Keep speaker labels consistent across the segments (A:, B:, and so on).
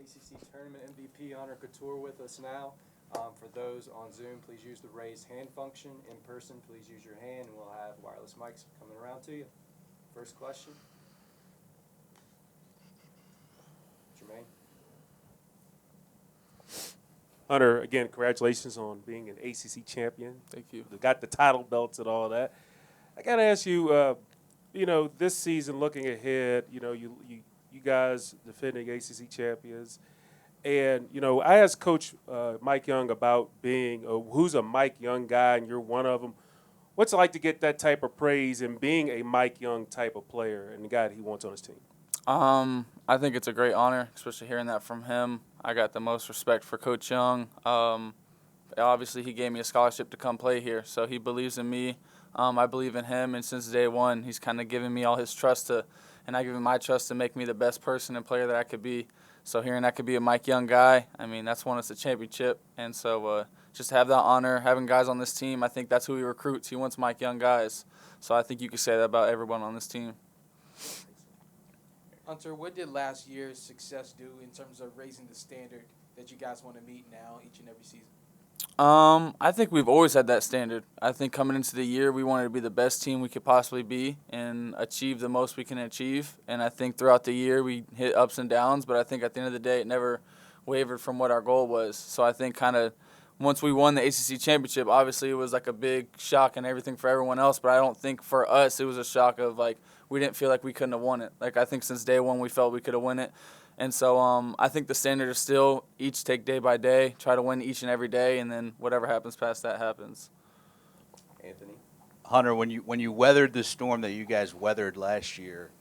A: ACC Tournament MVP Hunter Cattoor with us now. For those on Zoom, please use the raise hand function. In person, please use your hand, and we'll have wireless mics coming around to you. First question. Jermaine.
B: Hunter, again, congratulations on being an ACC champion.
C: Thank you.
B: You got the title belts and all that. I got to ask you, this season, looking ahead, you guys defending ACC champions. And, I asked Coach Mike Young about being who's a Mike Young guy, and you're one of them. What's it like to get that type of praise and being a Mike Young type of player and the guy that he wants on his team?
C: I think it's a great honor, especially hearing that from him. I got the most respect for Coach Young. Obviously, he gave me a scholarship to come play here, so he believes in me. I believe in him, and since day one, he's kind of given me all his trust and I give him my trust to make me the best person and player that I could be. So hearing that could be a Mike Young guy, that's won us a championship. And so just to have that honor, having guys on this team, I think that's who he recruits. He wants Mike Young guys. So I think you could say that about everyone on this team.
D: Hunter, what did last year's success do in terms of raising the standard that you guys want to meet now each and every season?
C: I think we've always had that standard. I think coming into the year, we wanted to be the best team we could possibly be and achieve the most we can achieve. And I think throughout the year, we hit ups and downs, but I think at the end of the day, it never wavered from what our goal was. So I think kind of once we won the ACC Championship, obviously it was like a big shock and everything for everyone else, but I don't think for us it was a shock of like we didn't feel like we couldn't have won it. Like I think since day one we felt we could have won it. And so I think the standard is still each take day by day, try to win each and every day, and then whatever happens past that happens.
A: Anthony.
E: Hunter, when you weathered the storm that you guys weathered last year,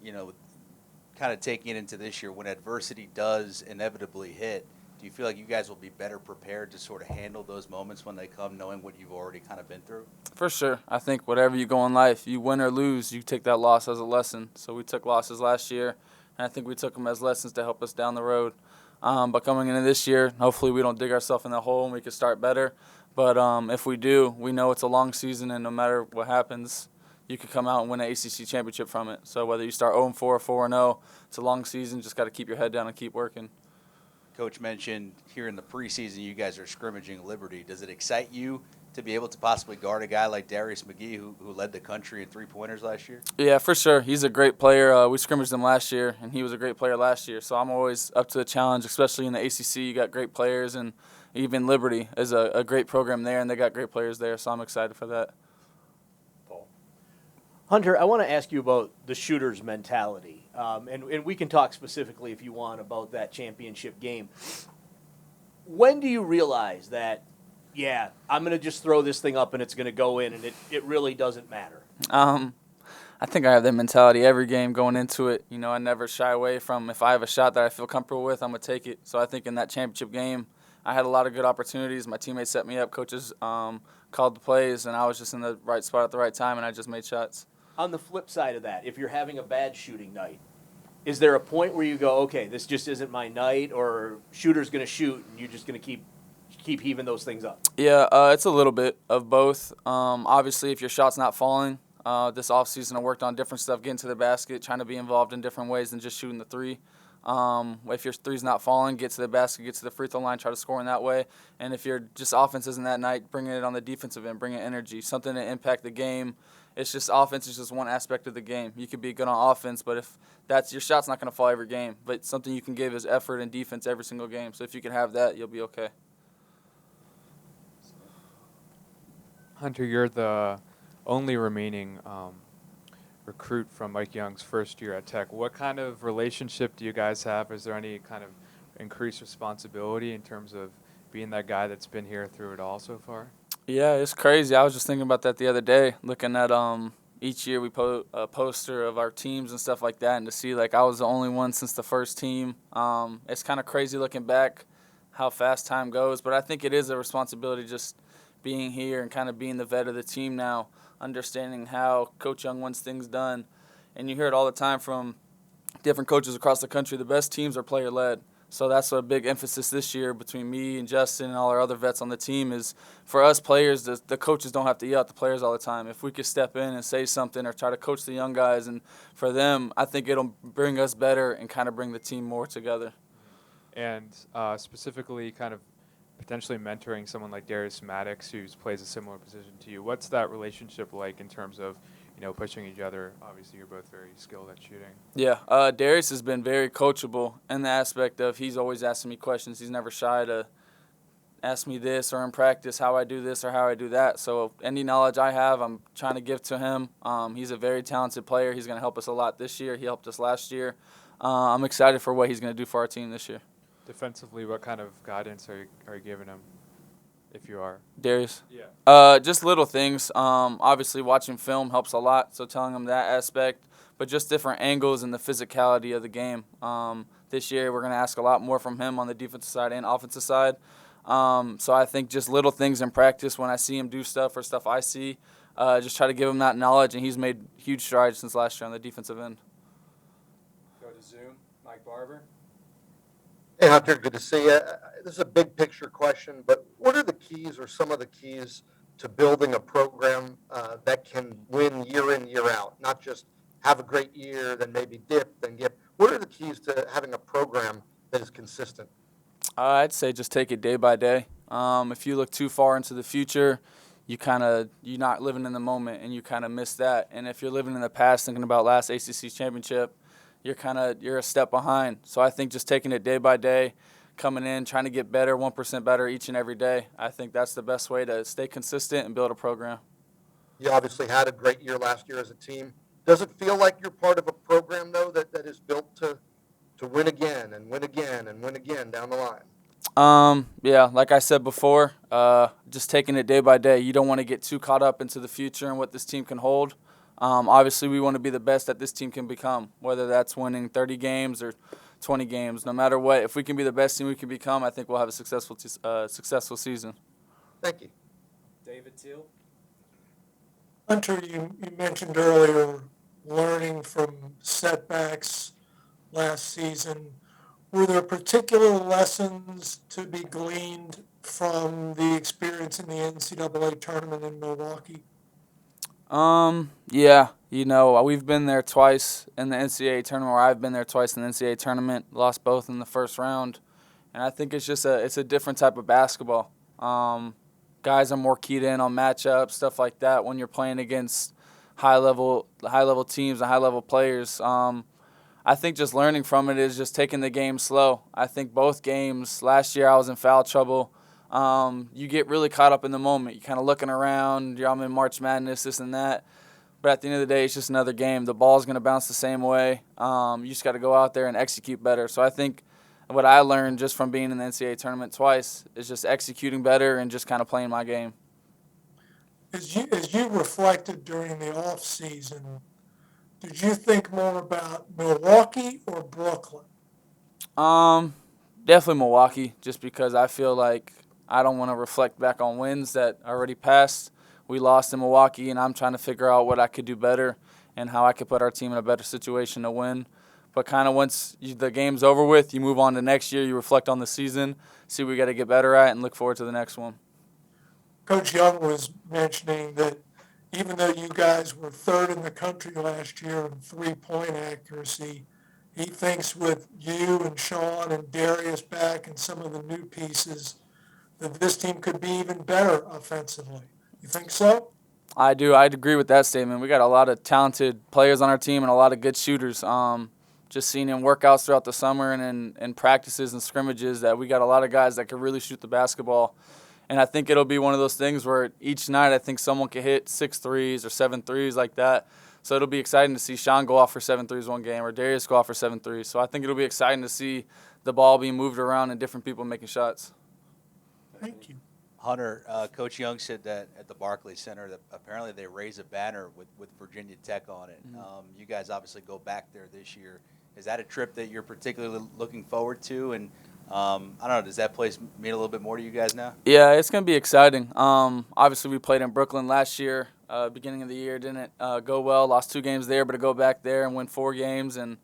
E: kind of taking it into this year, when adversity does inevitably hit, do you feel like you guys will be better prepared to sort of handle those moments when they come, knowing what you've already kind of been through?
C: For sure. I think whatever you go in life, you win or lose, you take that loss as a lesson. So we took losses last year, and I think we took them as lessons to help us down the road. But coming into this year, hopefully we don't dig ourselves in the hole and we can start better. But if we do, we know it's a long season, and no matter what happens, you could come out and win an ACC championship from it. So whether you start 0-4 or 4-0, it's a long season. Just got to keep your head down and keep working.
E: Coach mentioned here in the preseason you guys are scrimmaging Liberty. Does it excite you to be able to possibly guard a guy like Darius McGee who led the country in three-pointers last year?
C: Yeah, for sure. He's a great player. We scrimmaged him last year, and he was a great player last year. So I'm always up to the challenge, especially in the ACC. You got great players, and even Liberty is a great program there, and they got great players there. So I'm excited for that.
A: Paul.
F: Hunter, I want to ask you about the shooter's mentality. And we can talk specifically, if you want, about that championship game. When do you realize that, yeah, I'm going to just throw this thing up and it's going to go in, and it really doesn't matter?
C: I think I have that mentality every game going into it. I never shy away from if I have a shot that I feel comfortable with, I'm going to take it. So I think in that championship game, I had a lot of good opportunities. My teammates set me up. Coaches called the plays, and I was just in the right spot at the right time, and I just made shots.
F: On the flip side of that, if you're having a bad shooting night, is there a point where you go, okay, this just isn't my night, or shooter's going to shoot and you're just going to keep heaving those things up?
C: Yeah, it's a little bit of both. Obviously, if your shot's not falling, this offseason I worked on different stuff, getting to the basket, trying to be involved in different ways than just shooting the three. If your three's not falling, get to the basket, get to the free throw line, try to score in that way. And if your just offense isn't that night, bringing it on the defensive end, bringing energy, something to impact the game. It's just offense is just one aspect of the game. You could be good on offense, but if that's your shot's not going to fall every game. But something you can give is effort and defense every single game. So if you can have that, you'll be okay.
G: Hunter, you're the only remaining recruit from Mike Young's first year at Tech. What kind of relationship do you guys have? Is there any kind of increased responsibility in terms of being that guy that's been here through it all so far?
C: Yeah, it's crazy. I was just thinking about that the other day, looking at each year we put a poster of our teams and stuff like that, and to see like I was the only one since the first team. It's kind of crazy looking back how fast time goes, but I think it is a responsibility just being here and kind of being the vet of the team now, understanding how Coach Young wants things done. And you hear it all the time from different coaches across the country. The best teams are player-led. So that's a big emphasis this year between me and Justin and all our other vets on the team is for us players, the coaches don't have to yell at the players all the time. If we could step in and say something or try to coach the young guys, and for them, I think it'll bring us better and kind of bring the team more together.
G: and specifically kind of potentially mentoring someone like Darius Maddox, who plays a similar position to you. What's that relationship like in terms of, pushing each other? Obviously, you're both very skilled at shooting.
C: Yeah, Darius has been very coachable in the aspect of he's always asking me questions. He's never shy to ask me this or in practice how I do this or how I do that. So any knowledge I have, I'm trying to give to him. He's a very talented player. He's going to help us a lot this year. He helped us last year. I'm excited for what he's going to do for our team this year.
G: Defensively, what kind of guidance are you giving him, if you are?
C: Darius?
G: Yeah.
C: Just little things. Obviously, watching film helps a lot, so telling him that aspect. But just different angles and the physicality of the game. This year, we're going to ask a lot more from him on the defensive side and offensive side. So I think just little things in practice when I see him do stuff or stuff I see, just try to give him that knowledge, and he's made huge strides since last year on the defensive end.
A: Go to Zoom. Mike Barber.
H: Hey, Hunter, good to see you. This is a big picture question, but what are the keys or some of the keys to building a program that can win year in, year out, not just have a great year, then maybe dip, then get? What are the keys to having a program that is consistent?
C: I'd say just take it day by day. If you look too far into the future, you're not living in the moment, and you kind of miss that. And if you're living in the past, thinking about last ACC Championship, you're a step behind. So I think just taking it day by day, coming in, trying to get better, 1% better each and every day. I think that's the best way to stay consistent and build a program.
H: You obviously had a great year last year as a team. Does it feel like you're part of a program, though, that is built to win again and win again and win again down the line?
C: Yeah, like I said before, just taking it day by day. You don't want to get too caught up into the future and what this team can hold. Obviously, we want to be the best that this team can become, whether that's winning 30 games or 20 games. No matter what, if we can be the best team we can become, I think we'll have a successful season.
H: Thank you.
A: David Teal.
I: Hunter, you mentioned earlier learning from setbacks last season. Were there particular lessons to be gleaned from the experience in the NCAA tournament in Milwaukee?
C: Yeah, we've been there twice in the NCAA tournament, or I've been there twice in the NCAA tournament, lost both in the first round. And I think it's just it's a different type of basketball. Guys are more keyed in on matchups, stuff like that when you're playing against high level teams and high level players. I think just learning from it is just taking the game slow. I think both games, last year I was in foul trouble. You get really caught up in the moment. You're kind of looking around, I'm in March Madness, this and that. But at the end of the day, it's just another game. The ball's going to bounce the same way. You just got to go out there and execute better. So I think what I learned just from being in the NCAA tournament twice is just executing better and just kind of playing my game.
I: As you reflected during the off season, did you think more about Milwaukee or Brooklyn?
C: Definitely Milwaukee, just because I feel like I don't want to reflect back on wins that already passed. We lost in Milwaukee, and I'm trying to figure out what I could do better and how I could put our team in a better situation to win. But kind of once the game's over with, you move on to next year, you reflect on the season, see what we got to get better at, and look forward to the next one.
I: Coach Young was mentioning that even though you guys were third in the country last year in three-point accuracy, he thinks with you and Sean and Darius back and some of the new pieces that this team could be even better offensively. You think so?
C: I do. I'd agree with that statement. We got a lot of talented players on our team and a lot of good shooters. Just seeing in workouts throughout the summer and in practices and scrimmages that we got a lot of guys that can really shoot the basketball. And I think it'll be one of those things where each night I think someone can hit 6 threes or 7 threes like that. So it'll be exciting to see Sean go off for 7 threes one game or Darius go off for 7 threes. So I think it'll be exciting to see the ball being moved around and different people making shots.
I: Thank you.
E: Hunter, Coach Young said that at the Barclays Center that apparently they raise a banner with Virginia Tech on it.
C: Mm-hmm.
E: You guys obviously go back there this year. Is that a trip that you're particularly looking forward to? And I don't know, does that place mean a little bit more to you guys now?
C: Yeah, it's going to be exciting. Obviously, we played in Brooklyn last year. Beginning of the year didn't go well. Lost 2 games there, but to go back there and win 4 games and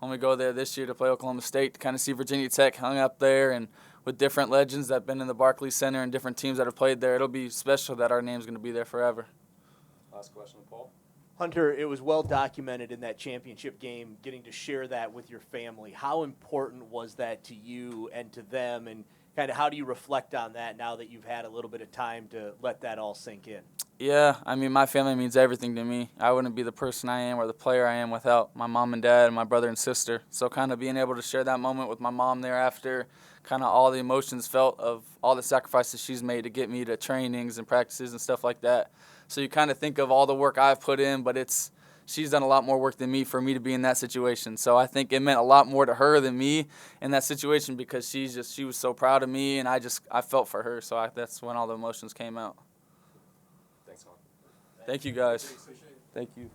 C: only go there this year to play Oklahoma State to kind of see Virginia Tech hung up there and with different legends that have been in the Barclays Center and different teams that have played there, it'll be special that our name's going to be there forever.
A: Last question, Paul.
F: Hunter, it was well documented in that championship game, getting to share that with your family. How important was that to you and to them, and kind of how do you reflect on that now that you've had a little bit of time to let that all sink in?
C: Yeah, I mean, my family means everything to me. I wouldn't be the person I am or the player I am without my mom and dad and my brother and sister. So kind of being able to share that moment with my mom thereafter, kind of all the emotions felt of all the sacrifices she's made to get me to trainings and practices and stuff like that. So you kind of think of all the work I've put in, but she's done a lot more work than me for me to be in that situation. So I think it meant a lot more to her than me in that situation, because she was so proud of me, and I felt for her. So that's when all the emotions came out.
A: Thanks, Hon.
C: Thank you, guys. Thank you.